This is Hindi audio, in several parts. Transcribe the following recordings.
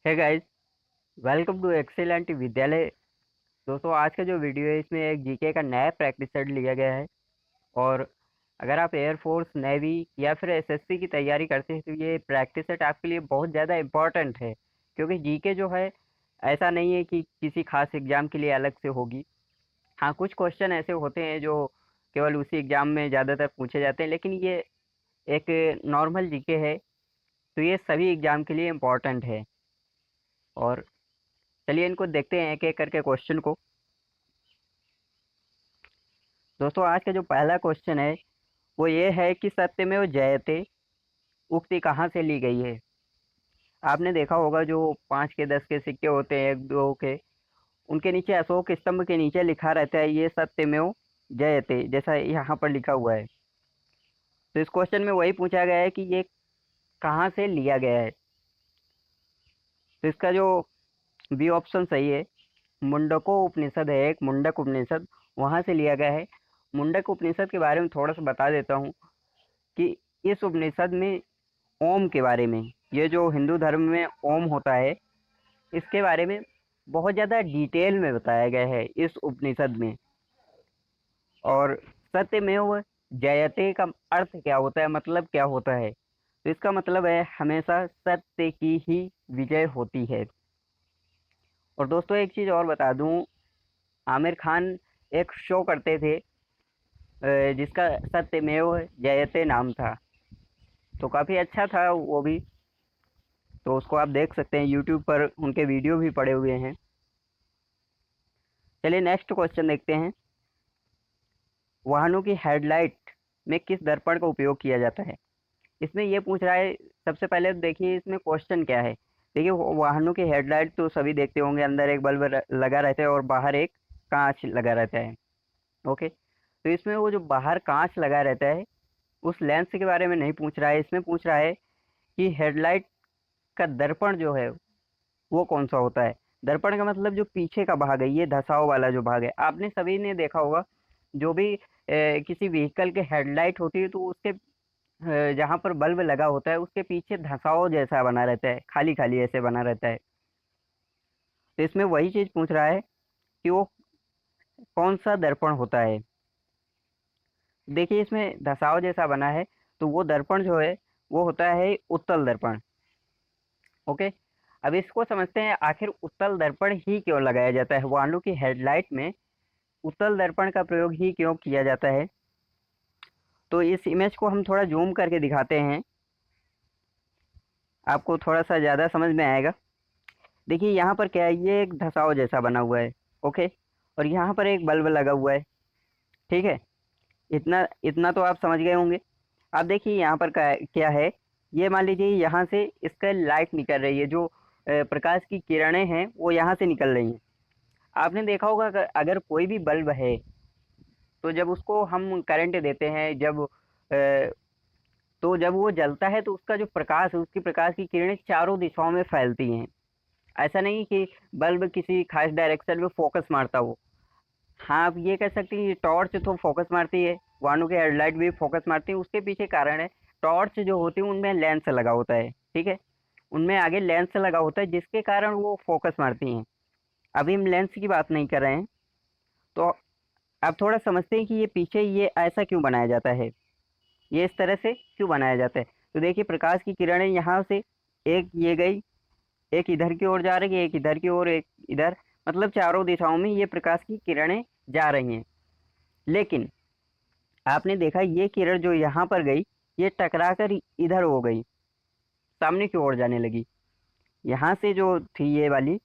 Hey guys, welcome to excellent विद्यालय। दोस्तों, आज का जो वीडियो है इसमें एक जीके का नया प्रैक्टिस सेट लिया गया है। और अगर आप एयरफोर्स, नेवी या फिर एसएससी की तैयारी करते हैं तो ये प्रैक्टिस सेट आपके लिए बहुत ज़्यादा इम्पोर्टेंट है, क्योंकि जीके जो है ऐसा नहीं है कि किसी खास एग्जाम के लिए अलग से होगी। हाँ, कुछ क्वेश्चन ऐसे होते हैं जो केवल उसी एग्जाम में ज़्यादातर पूछे जाते हैं, लेकिन ये एक नॉर्मल जीके है, तो ये सभी एग्जाम के लिए इम्पोर्टेंट है। और चलिए इनको देखते हैं एक एक करके क्वेश्चन को। दोस्तों, आज का जो पहला क्वेश्चन है वो ये है कि सत्यमेव जयते उक्ति कहाँ से ली गई है। आपने देखा होगा जो 5 के 10 के सिक्के होते हैं, 1 2 के, उनके नीचे अशोक स्तंभ के नीचे लिखा रहता है ये सत्यमेव जयते, जैसा यहाँ पर लिखा हुआ है। तो इस क्वेश्चन में वही पूछा गया है कि ये कहाँ से लिया गया है। तो इसका जो बी ऑप्शन सही है। मुंडको उपनिषद है, एक मुंडक उपनिषद, वहां से लिया गया है। मुंडक उपनिषद के बारे में थोड़ा सा बता देता हूँ कि इस उपनिषद में ओम के बारे में, ये जो हिंदू धर्म में ओम होता है, इसके बारे में बहुत ज़्यादा डिटेल में बताया गया है इस उपनिषद में। और सत्यमेव जयते का अर्थ क्या होता है, मतलब क्या होता है, तो इसका मतलब है हमेशा सत्य की ही विजय होती है। और दोस्तों, एक चीज़ और बता दूं, आमिर खान एक शो करते थे जिसका सत्यमेव जयते नाम था, तो काफ़ी अच्छा था वो भी। तो उसको आप देख सकते हैं, यूट्यूब पर उनके वीडियो भी पड़े हुए हैं। चलिए नेक्स्ट क्वेश्चन देखते हैं। वाहनों की हेडलाइट में किस दर्पण का उपयोग किया जाता है। इसमें ये पूछ रहा है, सबसे पहले तो देखिए इसमें क्वेश्चन क्या है। देखिए, वाहनों की हेडलाइट तो सभी देखते होंगे, अंदर एक बल्ब लगा रहता है और बाहर एक कांच लगा रहता है। ओके, तो इसमें वो जो बाहर कांच लगा रहता है उस लेंस के बारे में नहीं पूछ रहा है, इसमें पूछ रहा है कि हेडलाइट का दर्पण जो है वो कौन सा होता है। दर्पण का मतलब जो पीछे का भाग है, ये धसाव वाला जो भाग है, आपने सभी ने देखा होगा। जो भी किसी व्हीकल के हेडलाइट होती है तो उसके जहाँ पर बल्ब लगा होता है उसके पीछे धसाव जैसा बना रहता है, खाली खाली ऐसे बना रहता है। तो इसमें वही चीज पूछ रहा है कि वो कौन सा दर्पण होता है। देखिए, इसमें धसाव जैसा बना है, तो वो दर्पण जो है वो होता है उत्तल दर्पण। ओके, अब इसको समझते हैं आखिर उत्तल दर्पण ही क्यों लगाया जाता है, वाहनों की हेडलाइट में उत्तल दर्पण का प्रयोग ही क्यों किया जाता है। तो इस इमेज को हम थोड़ा जूम करके दिखाते हैं, आपको थोड़ा सा ज़्यादा समझ में आएगा। देखिए यहाँ पर क्या है, ये एक धसाव जैसा बना हुआ है। ओके, और यहाँ पर एक बल्ब लगा हुआ है। ठीक है, इतना इतना तो आप समझ गए होंगे। अब देखिए यहाँ पर क्या है। ये मान लीजिए यहाँ से इसका लाइट निकल रही है, जो प्रकाश की किरणें हैं वो यहाँ से निकल रही हैं। आपने देखा होगा अगर कोई भी बल्ब है तो जब उसको हम करंट देते हैं, तो जब वो जलता है तो उसका जो प्रकाश है, उसकी प्रकाश की किरणें चारों दिशाओं में फैलती हैं। ऐसा नहीं कि बल्ब किसी खास डायरेक्शन में फोकस मारता हो। हाँ, आप ये कह सकते हैं कि टॉर्च तो फोकस मारती है, वाहनों की हेडलाइट भी फोकस मारती है। उसके पीछे कारण है, टॉर्च जो होती है उनमें लेंस लगा होता है। ठीक है, उनमें आगे लेंस लगा होता है जिसके कारण वो फोकस मारती हैं। अभी हम लेंस की बात नहीं कर रहे हैं। तो आप थोड़ा समझते हैं कि ये पीछे ये ऐसा क्यों बनाया जाता है, ये इस तरह से क्यों बनाया जाता है। तो देखिए, प्रकाश की किरणें यहाँ से एक ये गई, एक इधर की ओर जा रही है, एक इधर की ओर, एक इधर, मतलब चारों दिशाओं में ये प्रकाश की किरणें जा रही हैं। लेकिन आपने देखा ये किरण जो यहाँ पर गई, ये टकरा कर इधर हो गई, सामने की ओर जाने लगी। यहाँ से जो थी ये वाली,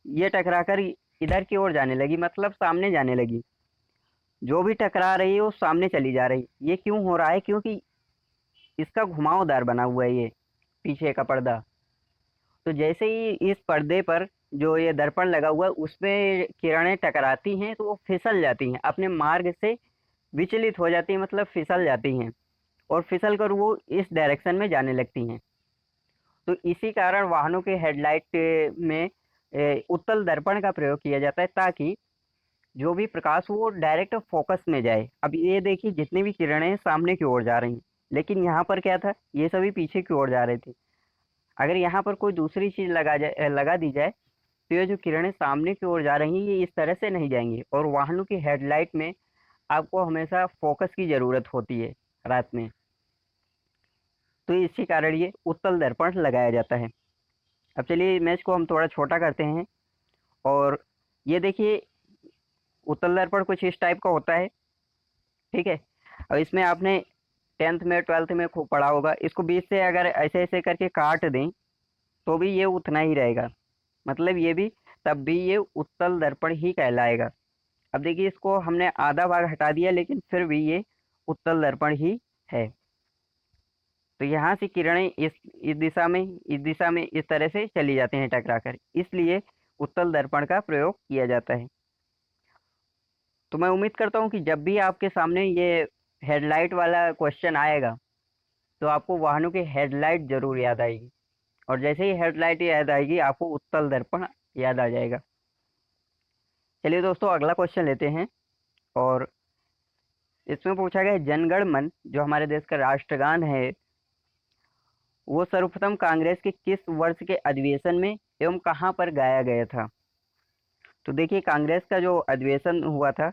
ये टकरा कर इधर की ओर जाने लगी, मतलब सामने जाने लगी। जो भी टकरा रही है वो सामने चली जा रही। ये क्यों हो रहा है, क्योंकि इसका घुमावदार बना हुआ है ये पीछे का पर्दा। तो जैसे ही इस पर्दे पर जो ये दर्पण लगा हुआ है उसमें किरणें टकराती हैं तो वो फिसल जाती हैं, अपने मार्ग से विचलित हो जाती हैं, मतलब फिसल जाती हैं, और फिसल कर वो इस डायरेक्शन में जाने लगती हैं। तो इसी कारण वाहनों के हेडलाइट में उत्तल दर्पण का प्रयोग किया जाता है, ताकि जो भी प्रकाश हो वो डायरेक्ट फोकस में जाए। अब ये देखिए, जितनी भी किरणें हैं सामने की ओर जा रही हैं, लेकिन यहाँ पर क्या था, ये सभी पीछे की ओर जा रहे थे। अगर यहाँ पर कोई दूसरी चीज़ लगा दी जाए तो ये जो किरणें सामने की ओर जा रही हैं ये इस तरह से नहीं जाएंगी। और वाहनों की हेडलाइट में आपको हमेशा फोकस की ज़रूरत होती है रात में, तो इसी कारण ये उत्तल दर्पण लगाया जाता है। अब चलिए इमेज को हम थोड़ा छोटा करते हैं और ये देखिए उत्तल दर्पण कुछ इस टाइप का होता है, ठीक है। और इसमें आपने 10th में 12th में खूब पढ़ा होगा, इसको बीच से अगर ऐसे ऐसे करके काट दें तो भी ये उतना ही रहेगा, मतलब ये भी तब भी ये उत्तल दर्पण ही कहलाएगा। अब देखिए इसको हमने आधा भाग हटा दिया लेकिन फिर भी ये उत्तल दर्पण ही है। तो यहाँ से किरणें इस दिशा में इस तरह से चली जाती हैं टकराकर, इसलिए उत्तल दर्पण का प्रयोग किया जाता है। तो मैं उम्मीद करता हूँ कि जब भी आपके सामने ये हेडलाइट वाला क्वेश्चन आएगा तो आपको वाहनों की हेडलाइट जरूर याद आएगी, और जैसे ही हेडलाइट याद आएगी आपको उत्तल दर्पण याद आ जाएगा। चलिए दोस्तों अगला क्वेश्चन लेते हैं, और इसमें पूछा गया है, जनगण मन जो हमारे देश का राष्ट्रगान है वो सर्वप्रथम कांग्रेस के किस वर्ष के अधिवेशन में एवं कहाँ पर गाया गया था। तो देखिए कांग्रेस का जो अधिवेशन हुआ था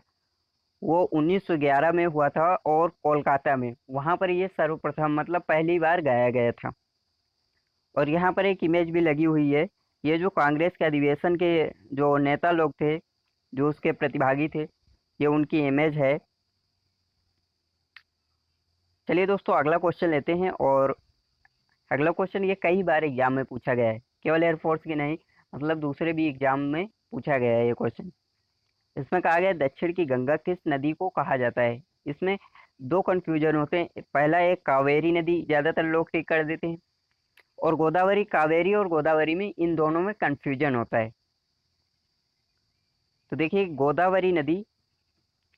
वो 1911 में हुआ था और कोलकाता में, वहाँ पर ये सर्वप्रथम मतलब पहली बार गाया गया था। और यहाँ पर एक इमेज भी लगी हुई है, ये जो कांग्रेस के अधिवेशन के जो नेता लोग थे, जो उसके प्रतिभागी थे, ये उनकी इमेज है। चलिए दोस्तों अगला क्वेश्चन लेते हैं, और अगला क्वेश्चन ये कई बार एग्जाम में पूछा गया है, केवल एयरफोर्स की नहीं, मतलब दूसरे भी एग्जाम में पूछा गया है ये क्वेश्चन। इसमें कहा गया दक्षिण की गंगा किस नदी को कहा जाता है। इसमें दो कंफ्यूजन होते हैं, पहला एक कावेरी नदी ज़्यादातर लोग टिक कर देते हैं, और गोदावरी, कावेरी और गोदावरी में इन दोनों में कंफ्यूजन होता है। तो देखिए गोदावरी नदी,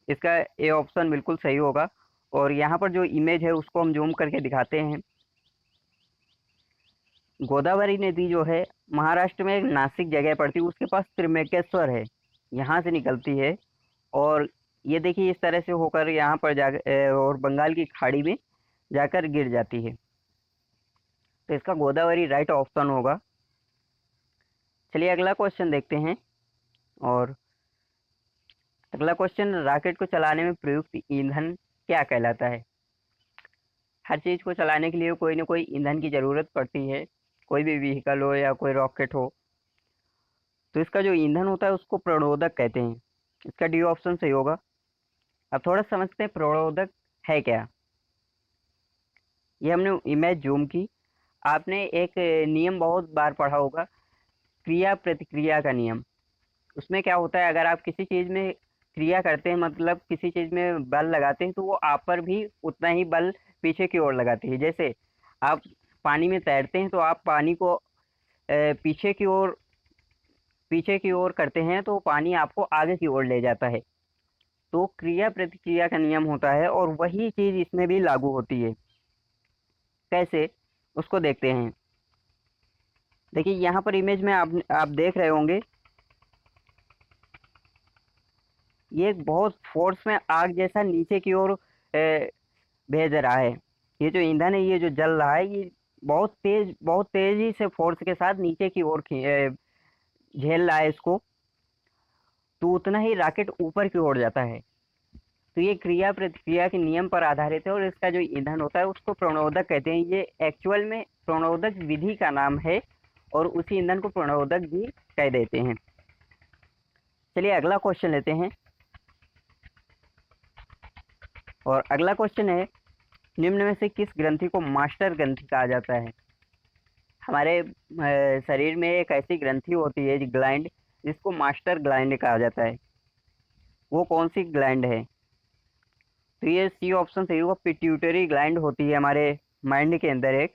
इसका ए ऑप्शन बिल्कुल सही होगा। और यहाँ पर जो इमेज है उसको हम जूम करके दिखाते हैं। गोदावरी नदी जो है महाराष्ट्र में एक नासिक जगह पड़ती है, उसके पास त्रिमेकेश्वर है, यहाँ से निकलती है। और ये देखिए इस तरह से होकर यहाँ पर जा और बंगाल की खाड़ी में जाकर गिर जाती है। तो इसका गोदावरी राइट ऑप्शन होगा। चलिए अगला क्वेश्चन देखते हैं, और अगला क्वेश्चन, रॉकेट को चलाने में प्रयुक्त ईंधन क्या कहलाता है। हर चीज़ को चलाने के लिए कोई ना कोई ईंधन की ज़रूरत पड़ती है, कोई भी व्हीकल हो या कोई रॉकेट हो। तो इसका जो ईंधन होता है उसको प्रणोदक कहते हैं, इसका डी ऑप्शन सही होगा। अब थोड़ा समझते हैं प्रणोदक है क्या। ये हमने इमेज जूम की, आपने एक नियम बहुत बार पढ़ा होगा, क्रिया प्रतिक्रिया का नियम। उसमें क्या होता है, अगर आप किसी चीज़ में क्रिया करते हैं, मतलब किसी चीज़ में बल लगाते हैं, तो वो आप पर भी उतना ही बल पीछे की ओर लगाती है। जैसे आप पानी में तैरते हैं तो आप पानी को पीछे की ओर करते हैं तो पानी आपको आगे की ओर ले जाता है। तो क्रिया प्रतिक्रिया का नियम होता है, और वही चीज़ इसमें भी लागू होती है। कैसे, उसको देखते हैं। देखिए यहाँ पर इमेज में आप देख रहे होंगे, ये एक बहुत फोर्स में आग जैसा नीचे की ओर भेज रहा है। ये जो ईंधन है ये जो जल रहा है ये बहुत तेजी से फोर्स के साथ नीचे की ओर झेल रहा है इसको, तो उतना ही रॉकेट ऊपर की ओर जाता है। तो ये क्रिया प्रतिक्रिया के नियम पर आधारित है, और इसका जो ईंधन होता है उसको प्रणोदक कहते हैं। ये एक्चुअल में प्रणोदक विधि का नाम है, और उसी ईंधन को प्रणोदक भी कह देते हैं। चलिए अगला क्वेश्चन लेते हैं, और अगला क्वेश्चन है, निम्न में से किस ग्रंथि को मास्टर ग्रंथि कहा जाता है। हमारे शरीर में एक ऐसी ग्रंथि होती है ग्लैंड, जिसको मास्टर ग्लैंड कहा जाता है। वो कौन सी ग्लैंड है। तो ये सी ऑप्शन सही होगा, पिट्यूटरी ग्लैंड होती है हमारे माइंड के अंदर एक,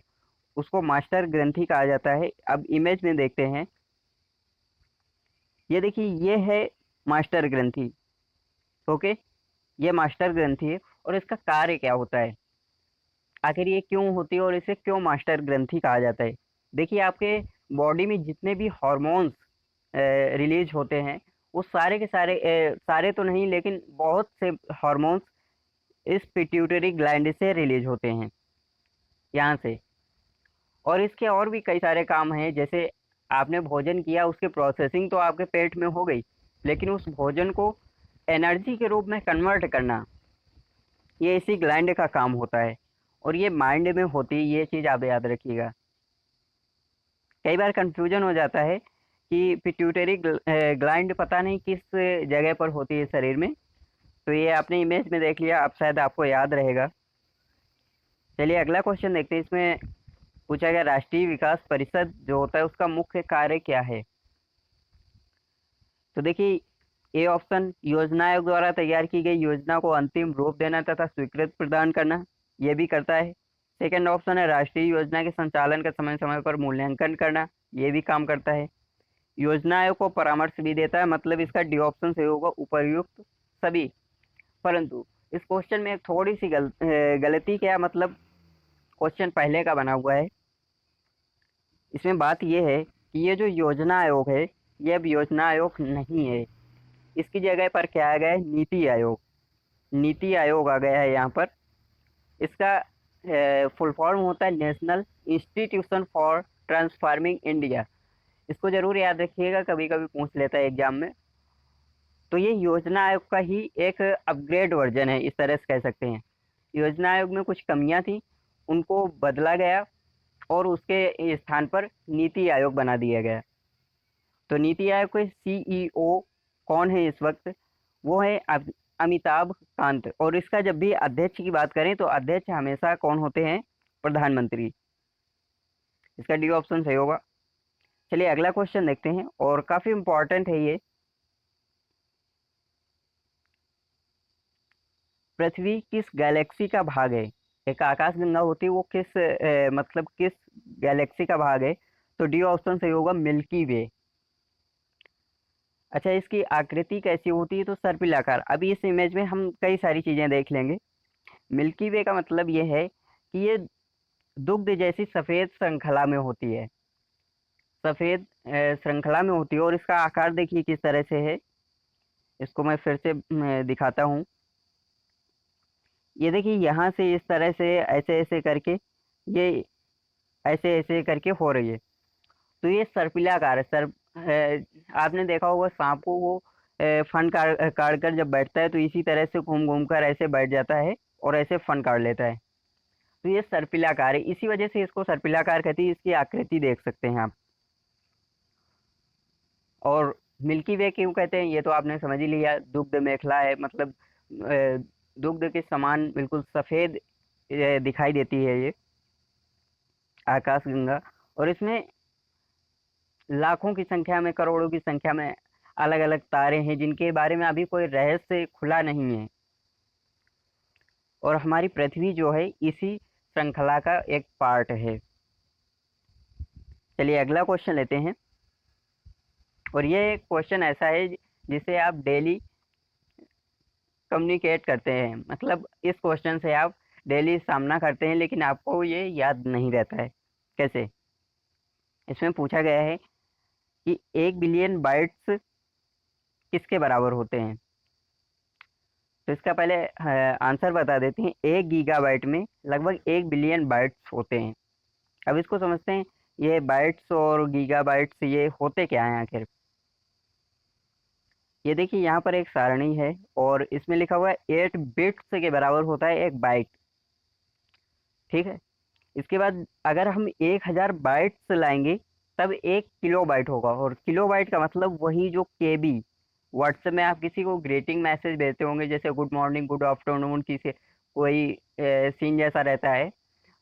उसको मास्टर ग्रंथि कहा जाता है। अब इमेज में देखते हैं, ये देखिए ये है मास्टर ग्रंथि। ओके, ये मास्टर ग्रंथि है, और इसका कार्य क्या होता है, आखिर ये क्यों होती है और इसे क्यों मास्टर ग्रंथि कहा जाता है। देखिए आपके बॉडी में जितने भी हॉर्मोन्स रिलीज होते हैं वो सारे के सारे, सारे तो नहीं लेकिन बहुत से हॉर्मोन्स इस पिट्यूटरी ग्लैंड से रिलीज होते हैं, यहाँ से। और इसके और भी कई सारे काम हैं, जैसे आपने भोजन किया, उसकी प्रोसेसिंग तो आपके पेट में हो गई, लेकिन उस भोजन को एनर्जी के रूप में कन्वर्ट करना, ये इसी ग्लैंड का काम होता है। और ये माइंड में होती है, ये चीज़ आप याद रखिएगा। कई बार कंफ्यूजन हो जाता है कि पिट्यूटरी ग्लैंड पता नहीं किस जगह पर होती है शरीर में। तो ये आपने इमेज में देख लिया, अब शायद आपको याद रहेगा। चलिए अगला क्वेश्चन देखते हैं। इसमें पूछा गया राष्ट्रीय विकास परिषद जो होता है उसका मुख्य कार्य क्या है। तो देखिए, ए ऑप्शन, योजना आयोग द्वारा तैयार की गई योजना को अंतिम रूप देना तथा स्वीकृति प्रदान करना, ये भी करता है। सेकंड ऑप्शन है राष्ट्रीय योजना के संचालन का समय समय पर मूल्यांकन करना, ये भी काम करता है। योजना आयोग को परामर्श भी देता है, मतलब इसका डी ऑप्शन सही होगा, उपर्युक्त सभी। परंतु इस क्वेश्चन में एक थोड़ी सी गलती, क्या मतलब क्वेश्चन पहले का बना हुआ है। इसमें बात यह है कि ये जो योजना आयोग है, ये अब योजना आयोग नहीं है। इसकी जगह पर क्या आ गया है, नीति आयोग। नीति आयोग आ गया है यहाँ पर। इसका फुल फॉर्म होता है national institution for transforming India. इसको जरूर याद रखिएगा, कभी कभी पूछ लेता है एग्जाम में। तो ये योजना आयोग का ही एक अपग्रेड वर्जन है, इस तरह से कह सकते हैं। योजना आयोग में कुछ कमियां थी, उनको बदला गया और उसके स्थान पर नीति आयोग बना दिया गया। तो नीति आयोग के सीईओ कौन है इस वक्त, वो है अमिताभ कांत। और इसका जब भी अध्यक्ष की बात करें तो अध्यक्ष हमेशा कौन होते हैं, प्रधानमंत्री। इसका डी ऑप्शन सही होगा। चलिए अगला क्वेश्चन देखते हैं, और काफी इंपॉर्टेंट है ये। पृथ्वी किस गैलेक्सी का भाग है। एक आकाशगंगा होती है, वो किस मतलब किस गैलेक्सी का भाग है। तो डी ऑप्शन सही होगा, मिल्की वे। अच्छा, इसकी आकृति कैसी होती है, तो सर्पिलाकार। अभी इस इमेज में हम कई सारी चीजें देख लेंगे। मिल्की वे का मतलब ये है कि ये दुग्ध जैसी सफेद श्रृंखला में होती है। सफेद श्रृंखला में होती है, और इसका आकार देखिए किस तरह से है। इसको मैं फिर से दिखाता हूँ। ये देखिए, यहाँ से इस तरह से ऐसे ऐसे करके ये ऐसे ऐसे करके हो रही है। तो ये सर्पिलाकार है। आपने देखा होगा सांप को, वो फन काट कर जब बैठता है तो इसी तरह से घूम घूम कर ऐसे बैठ जाता है और ऐसे फन काट लेता है। तो ये सर्पिलाकार है, इसी वजह से इसको सर्पिलाकार कहती है। इसकी आकृति देख सकते हैं आप। और मिल्की वे क्यों कहते हैं, ये तो आपने समझ ही लिया। दुग्ध मेखला है, मतलब दुग्ध के समान बिल्कुल सफेद दिखाई देती है ये आकाशगंगा। और इसमें लाखों की संख्या में, करोड़ों की संख्या में अलग अलग तारे हैं, जिनके बारे में अभी कोई रहस्य खुला नहीं है। और हमारी पृथ्वी जो है इसी श्रृंखला का एक पार्ट है। चलिए अगला क्वेश्चन लेते हैं। और ये क्वेश्चन ऐसा है जिसे आप डेली कम्युनिकेट करते हैं, मतलब इस क्वेश्चन से आप डेली सामना करते हैं, लेकिन आपको ये याद नहीं रहता है। कैसे? इसमें पूछा गया है कि 1 बिलियन बाइट्स किसके बराबर होते हैं। तो इसका पहले आंसर बता देते हैं। 1 गीगाबाइट में लगभग 1 बिलियन बाइट्स होते हैं। अब इसको समझते हैं, ये बाइट्स और गीगाबाइट्स ये होते क्या हैं आखिर। ये देखिए, यहाँ पर एक सारणी है और इसमें लिखा हुआ है 8 बिट्स के बराबर होता है एक बाइट। ठीक है। इसके बाद अगर हम 1000 बाइट्स लाएंगे तब 1 किलोबाइट होगा। और किलोबाइट का मतलब वही जो केबी। व्हाट्सएप में आप किसी को ग्रीटिंग मैसेज भेजते होंगे, जैसे गुड मॉर्निंग, गुड आफ्टरनून, किसी कोई सीन जैसा रहता है,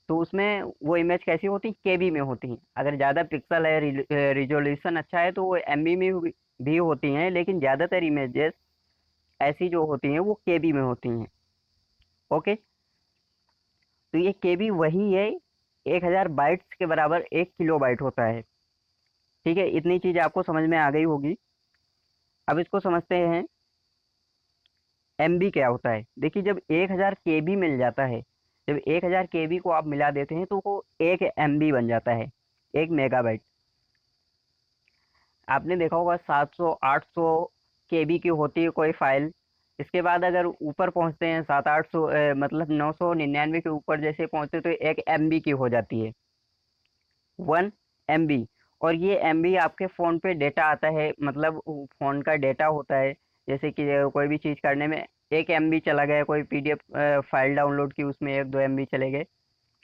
तो उसमें वो इमेज कैसी होती है, केबी में होती हैं। अगर ज़्यादा पिक्सल है, रिजोल्यूशन अच्छा है, तो वो एमबी में भी होती हैं, लेकिन ज़्यादातर इमेजेस ऐसी जो होती हैं वो केबी में होती हैं। ओके। तो ये केबी वही है, 1000 बाइट्स के बराबर 1 किलोबाइट होता है। ठीक है, इतनी चीज आपको समझ में आ गई होगी। अब इसको समझते हैं, एमबी क्या होता है। देखिए, जब 1000 केबी मिल जाता है, जब 1000 केबी को आप मिला देते हैं तो वो 1 एमबी बन जाता है, 1 मेगाबाइट। आपने देखा होगा 700 800 केबी की होती है कोई फाइल। इसके बाद अगर ऊपर पहुंचते हैं 700 800 मतलब 999 के ऊपर जैसे पहुंचते तो 1 एमबी की हो जाती है। 1 MB। और ये MB आपके फ़ोन पे डेटा आता है, मतलब फ़ोन का डेटा होता है। जैसे कि कोई भी चीज़ करने में 1 MB चला गया, कोई PDF फाइल डाउनलोड की, उसमें 1-2 MB चले गए,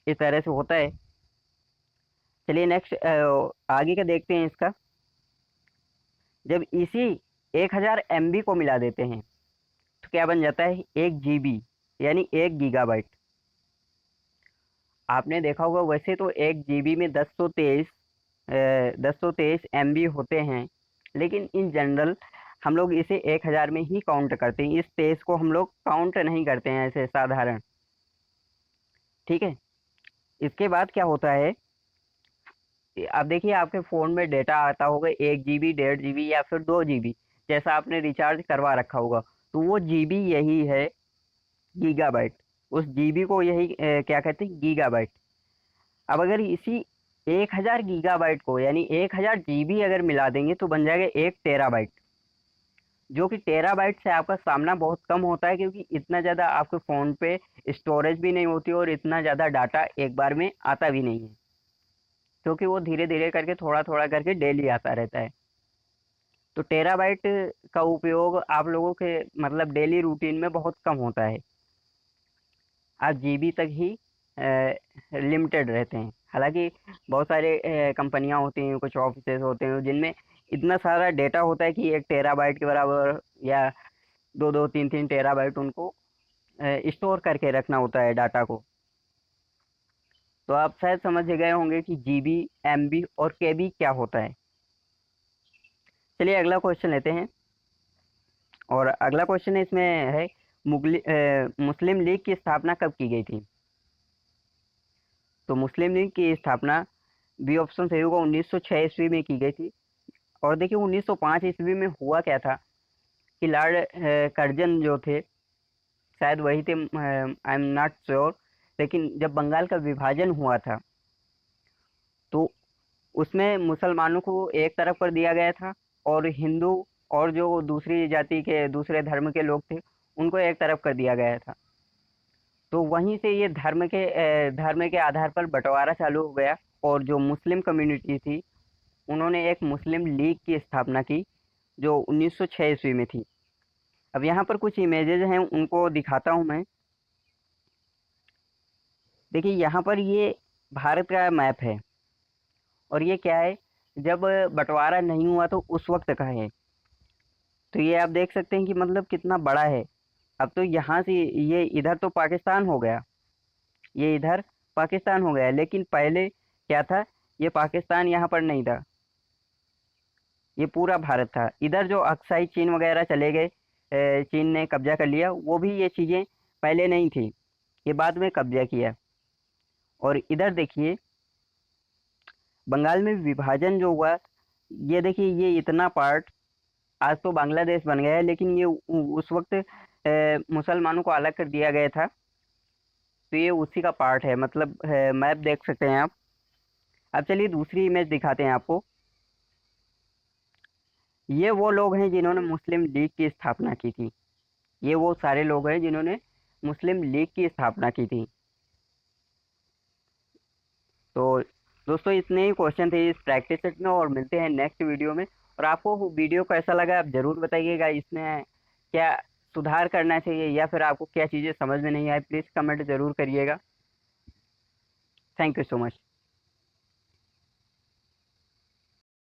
इस तरह से होता है। चलिए नेक्स्ट आगे का देखते हैं इसका। जब इसी 1000 MB को मिला देते हैं तो क्या बन जाता है 1 GB, यानी 1 GB। आपने देखा होगा वैसे तो 1 GB में 1023 MB होते हैं, लेकिन इन जनरल हम लोग इसे 1000 में ही काउंट करते हैं। इस तेज को हम लोग काउंट नहीं करते हैं ऐसे साधारण। ठीक है, इसके बाद क्या होता है, अब देखिए आपके फ़ोन में डेटा आता होगा 1 GB, 1.5 GB या फिर 2 GB, जैसा आपने रिचार्ज करवा रखा होगा। तो वो GB यही है गीगाबाइट। उस GB को यही क्या कहते हैं, गीगाबाइट। अब अगर इसी 1000 GB को, यानी 1000 GB अगर मिला देंगे तो बन जाएगा 1 TB, जो कि टेराबाइट से आपका सामना बहुत कम होता है, क्योंकि इतना ज़्यादा आपके फ़ोन पे स्टोरेज भी नहीं होती और इतना ज़्यादा डाटा एक बार में आता भी नहीं है, क्योंकि वो धीरे धीरे करके थोड़ा थोड़ा करके डेली आता रहता है। तो टेराबाइट का उपयोग आप लोगों के मतलब डेली रूटीन में बहुत कम होता है। आप GB तक ही लिमिटेड रहते हैं। हालांकि बहुत सारे कंपनियां होती हैं, कुछ ऑफिसेज होते हैं जिनमें इतना सारा डेटा होता है कि 1 TB के बराबर या 2-2, 3-3 TB उनको स्टोर करके रखना होता है डाटा को। तो आप शायद समझ गए होंगे कि GB, MB और KB क्या होता है। चलिए अगला क्वेश्चन लेते हैं। और अगला क्वेश्चन इसमें है, मुस्लिम लीग की स्थापना कब की गई थी? तो मुस्लिम लीग की स्थापना, बी ऑप्शन सही होगा, 1906 ईस्वी में की गई थी। और देखिए 1905 ईस्वी में हुआ क्या था कि लॉर्ड कर्जन जो थे, शायद वही थे, आई एम नॉट श्योर, लेकिन जब बंगाल का विभाजन हुआ था तो उसमें मुसलमानों को एक तरफ कर दिया गया था, और हिंदू और जो दूसरी जाति के दूसरे धर्म के लोग थे उनको एक तरफ कर दिया गया था। तो वहीं से ये धर्म के आधार पर बंटवारा चालू हो गया, और जो मुस्लिम कम्युनिटी थी उन्होंने एक मुस्लिम लीग की स्थापना की, जो 1906 ईस्वी में थी। अब यहाँ पर कुछ इमेजेज हैं, उनको दिखाता हूँ मैं। देखिए यहाँ पर ये भारत का मैप है, और ये क्या है, जब बंटवारा नहीं हुआ तो उस वक्त का है। तो ये आप देख सकते हैं कि मतलब कितना बड़ा है। अब तो यहाँ से ये इधर तो पाकिस्तान हो गया, ये इधर पाकिस्तान हो गया, लेकिन पहले क्या था, ये पाकिस्तान यहाँ पर नहीं था, ये पूरा भारत था। इधर जो अक्साई चीन वगैरह चले गए, चीन ने कब्जा कर लिया, वो भी ये चीज़ें पहले नहीं थी, ये बाद में कब्जा किया। और इधर देखिए बंगाल में विभाजन जो हुआ, ये देखिए ये इतना पार्ट आज तो बांग्लादेश बन गया है, लेकिन ये उस वक्त मुसलमानों को अलग कर दिया गया था। तो ये उसी का पार्ट है, मतलब मैप देख सकते हैं आप। अब चलिए दूसरी इमेज दिखाते हैं आपको। ये वो लोग हैं जिन्होंने मुस्लिम लीग की स्थापना की थी, ये वो सारे लोग हैं जिन्होंने मुस्लिम लीग की स्थापना की थी। तो दोस्तों इतने ही क्वेश्चन थे इस प्रैक्टिस सेट में, और मिलते हैं नेक्स्ट वीडियो में। और आपको वीडियो कैसा लगा आप ज़रूर बताइएगा, इसमें क्या सुधार करना चाहिए या फिर आपको क्या चीज़ें समझ में नहीं आई, प्लीज़ कमेंट ज़रूर करिएगा। Thank you so much.